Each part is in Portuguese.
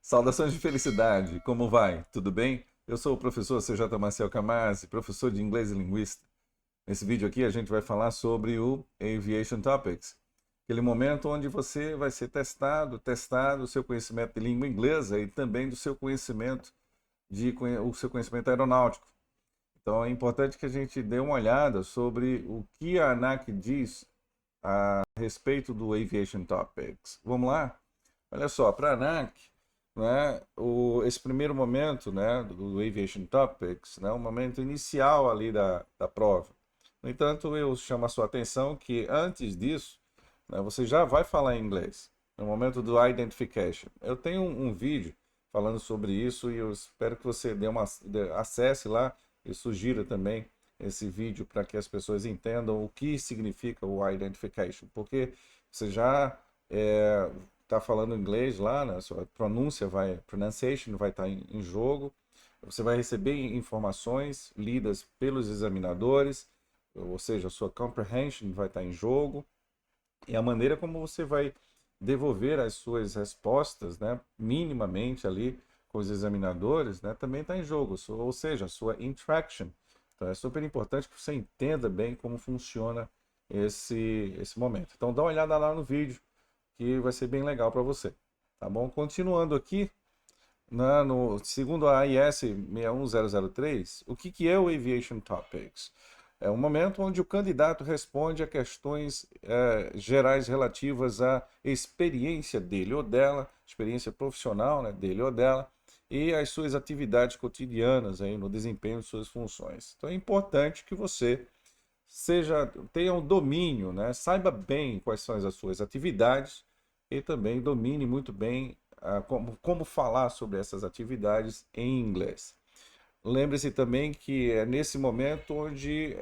Saudações de felicidade, como vai? Tudo bem? Eu sou o professor CJ Marcel Camazzi, professor de inglês e linguista. Nesse vídeo aqui a gente vai falar sobre o Aviation Topics, aquele momento onde você vai ser testado o seu conhecimento de língua inglesa e também do seu conhecimento o seu conhecimento aeronáutico. Então é importante que a gente dê uma olhada sobre o que a ANAC diz a respeito do Aviation Topics. Vamos lá? Olha só, para a ANAC, né, esse primeiro momento, né, do Aviation Topics, né, o momento inicial ali da prova. No entanto, eu chamo a sua atenção que antes disso, né, você já vai falar em inglês, no momento do Identification. Eu tenho um vídeo falando sobre isso e eu espero que você acesse lá e sugira também esse vídeo para que as pessoas entendam o que significa o Identification, porque você já está falando inglês lá, né? A sua pronunciation vai estar em jogo. Você vai receber informações lidas pelos examinadores, ou seja, a sua comprehension vai estar em jogo e a maneira como você vai devolver as suas respostas, né, minimamente ali com os examinadores, né, também está em jogo, ou seja, a sua interaction. Então é super importante que você entenda bem como funciona esse momento. Então dá uma olhada lá no vídeo que vai ser bem legal para você. Tá bom? Continuando aqui, segundo a AIS 61003, o que é o Aviation Topics? É um momento onde o candidato responde a questões gerais relativas à experiência dele ou dela, experiência profissional, né, dele ou dela, e as suas atividades cotidianas aí, no desempenho de suas funções. Então é importante que você tenha um domínio, né, saiba bem quais são as suas atividades e também domine muito bem como falar sobre essas atividades em inglês. Lembre-se também que é nesse momento onde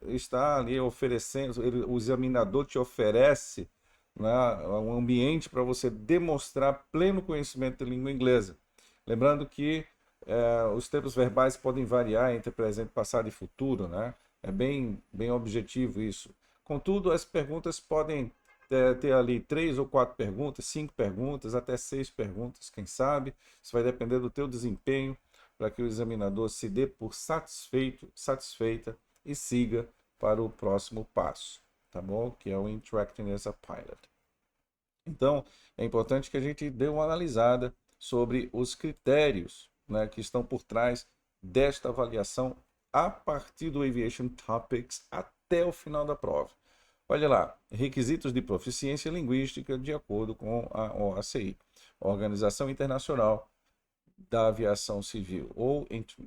está ali oferecendo, o examinador te oferece, né, um ambiente para você demonstrar pleno conhecimento de língua inglesa. Lembrando que os tempos verbais podem variar entre presente, passado e futuro, né? É bem objetivo isso. Contudo, as perguntas podem ter ali 3 ou 4 perguntas, 5 perguntas, até 6 perguntas, quem sabe. Isso vai depender do teu desempenho para que o examinador se dê por satisfeito, satisfeita e siga para o próximo passo, tá bom? Que é o Interacting as a Pilot. Então, é importante que a gente dê uma analisada sobre os critérios, né, que estão por trás desta avaliação a partir do Aviation Topics até o final da prova. Olha lá, requisitos de proficiência linguística de acordo com a OACI, Organização Internacional da Aviação Civil, ou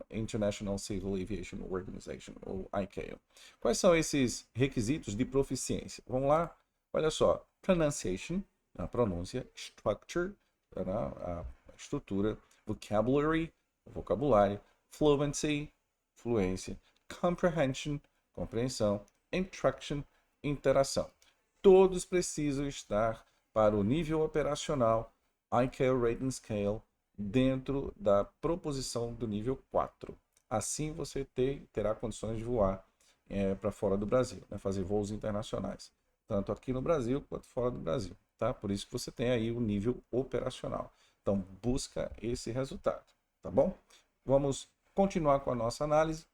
International Civil Aviation Organization, ou ICAO. Quais são esses requisitos de proficiência? Vamos lá, olha só, pronunciation, a pronúncia, structure, a estrutura, vocabulary, vocabulário, fluency, fluência, comprehension, compreensão, interaction, interação. Todos precisam estar para o nível operacional ICAO Rating Scale dentro da proposição do nível 4. Assim você terá condições de voar para fora do Brasil, né? Fazer voos internacionais, tanto aqui no Brasil quanto fora do Brasil. Tá? Por isso que você tem aí o nível operacional. Então busca esse resultado, tá bom? Vamos continuar com a nossa análise.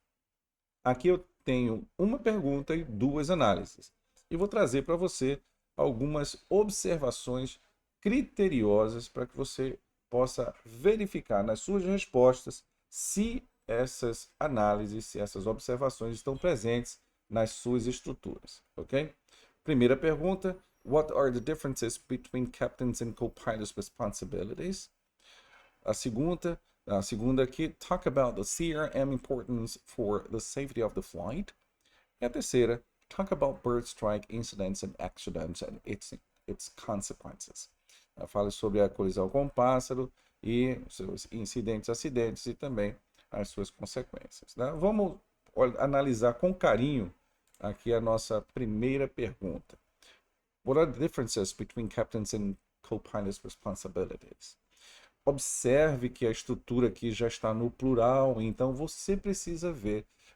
Aqui eu tenho uma pergunta e 2 análises. E vou trazer para você algumas observações criteriosas para que você possa verificar nas suas respostas se essas análises, se essas observações estão presentes nas suas estruturas, ok? Primeira pergunta: What are the differences between captains and co-pilots' responsibilities? A segunda aqui, talk about the CRM importance for the safety of the flight. E a terceira, talk about bird strike incidents and accidents and its consequences. Fale sobre a colisão com o pássaro e seus incidentes, acidentes e também as suas consequências. Né? Vamos analisar com carinho aqui a nossa primeira pergunta. What are the differences between captains and co-pilots' responsibilities? Observe que a estrutura aqui já está no plural, então você precisa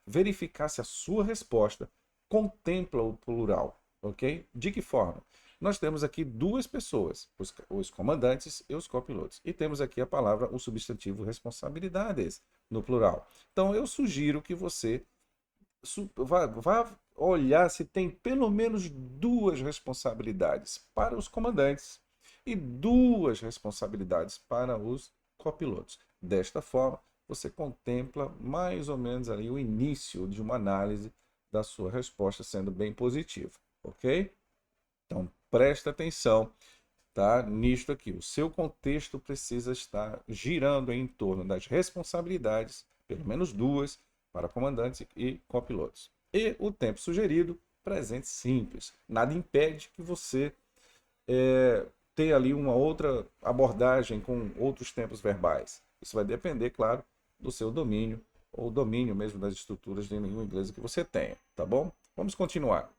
verificar se a sua resposta contempla o plural, ok? De que forma? Nós temos aqui duas pessoas, os comandantes e os copilotos. E temos aqui a palavra, o substantivo responsabilidades, no plural. Então, eu sugiro que você vá olhar se tem pelo menos duas responsabilidades para os comandantes e duas responsabilidades para os copilotos. Desta forma, você contempla mais ou menos ali o início de uma análise da sua resposta sendo bem positiva, ok? Então, presta atenção, tá, nisto aqui. O seu contexto precisa estar girando em torno das responsabilidades, pelo menos duas, para comandantes e copilotos. E o tempo sugerido, presente simples. Nada impede que você tenha ali uma outra abordagem com outros tempos verbais. Isso vai depender, claro, do seu domínio, ou domínio mesmo das estruturas de língua inglesa que você tenha, tá bom? Vamos continuar.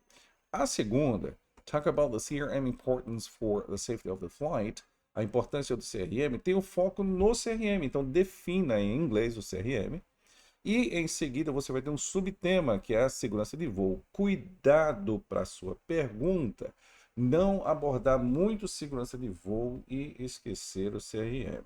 A segunda, talk about the CRM importance for the safety of the flight. A importância do CRM tem o foco no CRM, então defina em inglês o CRM. E em seguida você vai ter um subtema, que é a segurança de voo. Cuidado para a sua pergunta, não abordar muito segurança de voo e esquecer o CRM.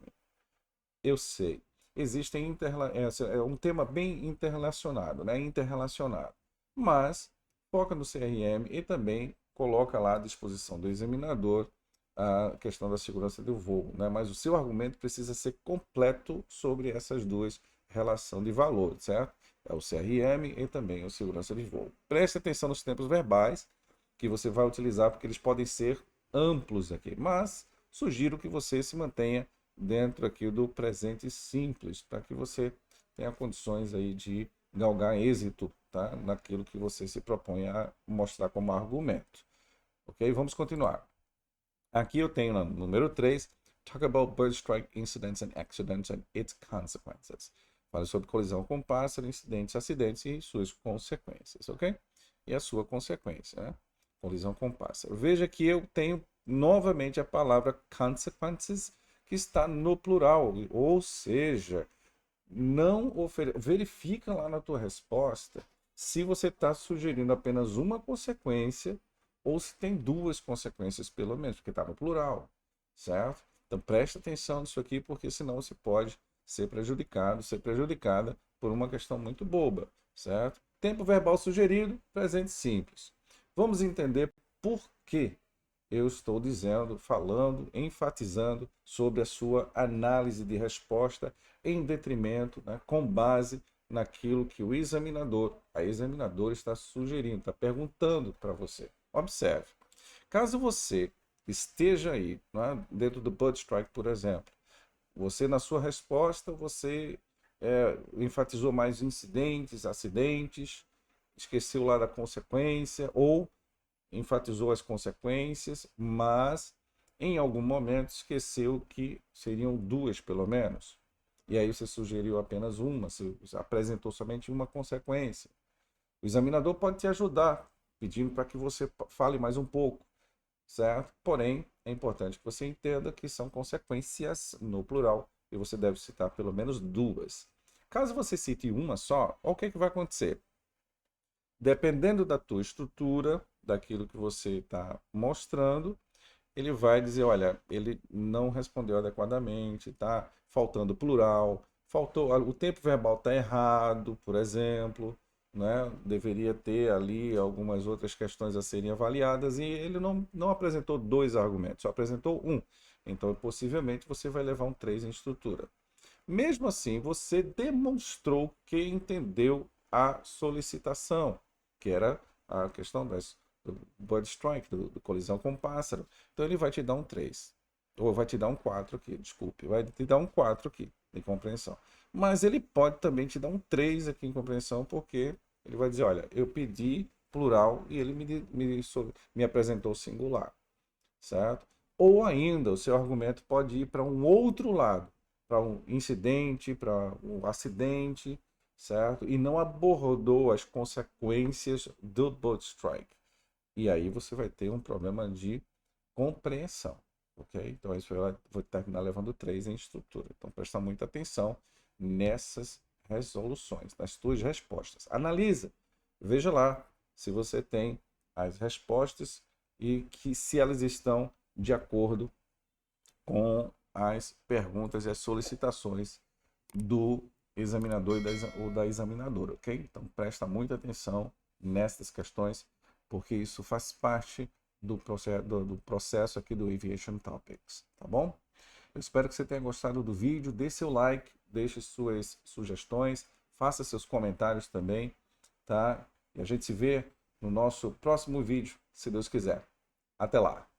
Eu sei, é um tema bem interrelacionado, né? Interrelacionado. Mas foca no CRM e também coloca lá à disposição do examinador a questão da segurança do voo, né? Mas o seu argumento precisa ser completo sobre essas duas relação de valor, certo? É o CRM e também a segurança de voo. Preste atenção nos tempos verbais que você vai utilizar, porque eles podem ser amplos aqui, mas sugiro que você se mantenha dentro aqui do presente simples, para que você tenha condições aí de galgar êxito, tá, naquilo que você se propõe a mostrar como argumento. Ok? Vamos continuar. Aqui eu tenho no número 3, talk about bird strike incidents and accidents and its consequences. Fala sobre colisão com pássaro, incidentes, acidentes e suas consequências, ok? E a sua consequência, né? Colisão com pássaro. Veja que eu tenho novamente a palavra consequences, que está no plural, ou seja, não verifica lá na tua resposta se você está sugerindo apenas uma consequência ou se tem duas consequências pelo menos, porque está no plural, certo? Então preste atenção nisso aqui, porque senão você pode ser prejudicado, ser prejudicada por uma questão muito boba, certo? Tempo verbal sugerido, presente simples. Vamos entender por que eu estou dizendo, falando, enfatizando sobre a sua análise de resposta em detrimento, né, com base naquilo que o examinador, a examinadora está sugerindo, está perguntando para você. Observe. Caso você esteja aí, né, dentro do bird strike, por exemplo, você na sua resposta, você enfatizou mais incidentes, acidentes, esqueceu lá da consequência, ou enfatizou as consequências, mas em algum momento esqueceu que seriam duas pelo menos. E aí você sugeriu apenas uma, você apresentou somente uma consequência. O examinador pode te ajudar, pedindo para que você fale mais um pouco, certo? Porém, é importante que você entenda que são consequências no plural e você deve citar pelo menos duas. Caso você cite uma só, o que vai acontecer? Dependendo da tua estrutura, daquilo que você está mostrando, ele vai dizer, olha, ele não respondeu adequadamente, tá faltando plural, faltou, o tempo verbal está errado, por exemplo, né? Deveria ter ali algumas outras questões a serem avaliadas e ele não apresentou dois argumentos, só apresentou um. Então, possivelmente, você vai levar um 3 em estrutura. Mesmo assim, você demonstrou que entendeu a solicitação, que era a questão do bird strike, do colisão com pássaro. Então ele vai te dar um 3. Ou vai te dar um 4 aqui, desculpe. Vai te dar um 4 aqui em compreensão. Mas ele pode também te dar um 3 aqui em compreensão, porque ele vai dizer, olha, eu pedi plural e ele me apresentou singular, certo? Ou ainda, o seu argumento pode ir para um outro lado, para um incidente, para um acidente, certo? E não abordou as consequências do bird strike. E aí você vai ter um problema de compreensão, ok? Então isso vai terminar levando 3 em estrutura. Então presta muita atenção nessas resoluções, nas suas respostas. Analisa, veja lá se você tem as respostas e que se elas estão de acordo com as perguntas e as solicitações do examinador ou da examinadora, ok? Então presta muita atenção nestas questões, porque isso faz parte do processo aqui do Aviation Topics, tá bom? Eu espero que você tenha gostado do vídeo, dê seu like, deixe suas sugestões, faça seus comentários também, tá? E a gente se vê no nosso próximo vídeo, se Deus quiser. Até lá!